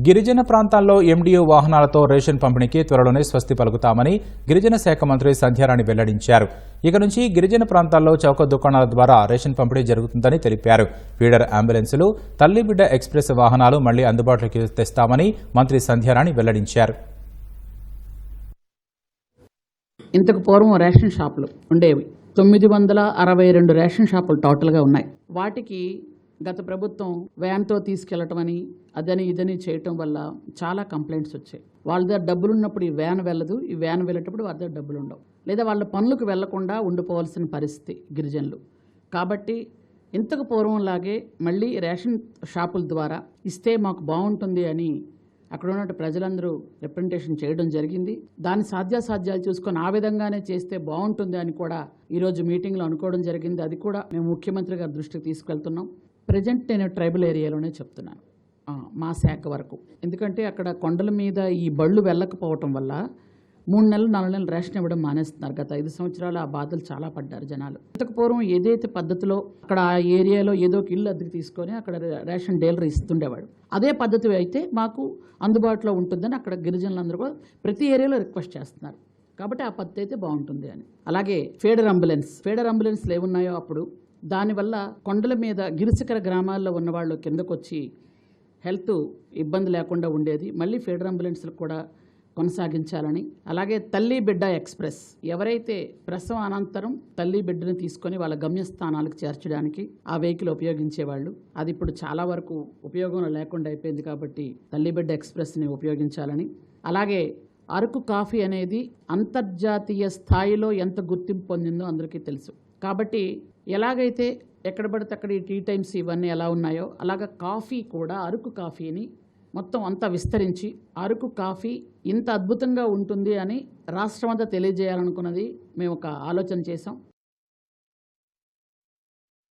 గిరిజన ప్రాంతాల్లో MDO వాహనాలతో ration పంపిణీకి త్వరలోనే స్వస్తి పలుకుతామని గిరిజన శాఖ మంత్రి సంధ్యారాణి వెల్లడించారు. ఇక నుంచి గిరిజన ప్రాంతాల్లో చౌక దుకాణాల ద్వారా రేషన్ పంపిణీ జరుగుతుందని తెలిపారు. ఫీడర్ అంబులెన్సులు, తల్లిబిడ్డ ఎక్స్ప్రెస్ వాహనాలు మళ్లీ అందుబాటులోకి తెస్తామని మంత్రి సంధ్యారాణి వెల్లడించారు. ఇంతకు పూర్వం రేషన్ షాపులు ఉండేవి. 962 రేషన్ షాపులు టోటల్గా ఉన్నాయి. వాటికి గత ప్రభుత్వం వ్యాన్తో తీసుకెళ్లటమని అదని ఇదని చేయటం వల్ల చాలా కంప్లైంట్స్ వచ్చాయి. వాళ్ళ దగ్గర డబ్బులు ఉన్నప్పుడు ఈ వ్యాన్ వెళ్ళదు, ఈ వ్యాన్ వెళ్ళేటప్పుడు వాళ్ళ దగ్గర డబ్బులు ఉండవు, లేదా వాళ్ళ పనులకు వెళ్లకుండా ఉండిపోవాల్సిన పరిస్థితి గిరిజనులు. కాబట్టి ఇంతకు పూర్వంలాగే మళ్ళీ రేషన్ షాపుల ద్వారా ఇస్తే మాకు బాగుంటుంది అని అక్కడ ఉన్న ప్రజలందరూ రిప్రజెంటేషన్ చేయడం జరిగింది. దాని సాధ్యాసాధ్యాలు చూసుకొని ఆ విధంగానే చేస్తే బాగుంటుంది అని కూడా ఈరోజు మీటింగ్లో అనుకోవడం జరిగింది. అది కూడా మేము ముఖ్యమంత్రి గారి దృష్టికి తీసుకెళ్తున్నాం. ప్రజెంట్ నేను ట్రైబల్ ఏరియాలోనే చెప్తున్నాను, మా శాఖ వరకు. ఎందుకంటే అక్కడ కొండల మీద ఈ బళ్ళు వెళ్ళకపోవటం వల్ల 3 నెలలు 4 నెలలు రేషన్ ఇవ్వడం మానేస్తున్నారు. గత 5 సంవత్సరాలు ఆ బాధలు చాలా పడ్డారు జనాలు. ఇంతకు పూర్వం ఏదైతే పద్ధతిలో అక్కడ ఆ ఏరియాలో ఏదో ఒక ఇల్లు అద్దెకు తీసుకొని అక్కడ రేషన్ డీలర్ ఇస్తుండేవాడు, అదే పద్ధతి అయితే మాకు అందుబాటులో ఉంటుందని అక్కడ గిరిజనులందరూ కూడా ప్రతి ఏరియాలో రిక్వెస్ట్ చేస్తున్నారు. కాబట్టి ఆ పద్ధతి అయితే బాగుంటుంది అని. అలాగే ఫీడర్ అంబులెన్స్లు ఏమున్నాయో అప్పుడు దానివల్ల కొండల మీద గిరిశిఖర గ్రామాల్లో ఉన్నవాళ్ళు కిందకు వచ్చి హెల్త్ ఇబ్బంది లేకుండా ఉండేది. మళ్ళీ ఫీడర్ అంబులెన్స్లకు కూడా కొనసాగించాలని. అలాగే తల్లి బిడ్డ ఎక్స్ప్రెస్, ఎవరైతే ప్రసవం అనంతరం తల్లి బిడ్డను తీసుకొని వాళ్ళ గమ్యస్థానాలకు చేర్చడానికి ఆ వెహికల్ ఉపయోగించేవాళ్ళు, అది ఇప్పుడు చాలా వరకు ఉపయోగంలో లేకుండా అయిపోయింది. కాబట్టి తల్లి బిడ్డ ఎక్స్ప్రెస్ని ఉపయోగించాలని. అలాగే అరకు కాఫీ అనేది అంతర్జాతీయ స్థాయిలో ఎంత గుర్తింపు పొందిందో అందరికీ తెలుసు. కాబట్టి ఎలాగైతే ఎక్కడ పడితే అక్కడ ఈ టీ టైమ్స్ ఇవన్నీ ఎలా ఉన్నాయో అలాగ కాఫీ కూడా, అరకు కాఫీని మొత్తం అంతా విస్తరించి అరకు కాఫీ ఇంత అద్భుతంగా ఉంటుంది అని రాష్ట్రమంతా తెలియజేయాలనుకున్నది మేము ఒక ఆలోచన చేసాం.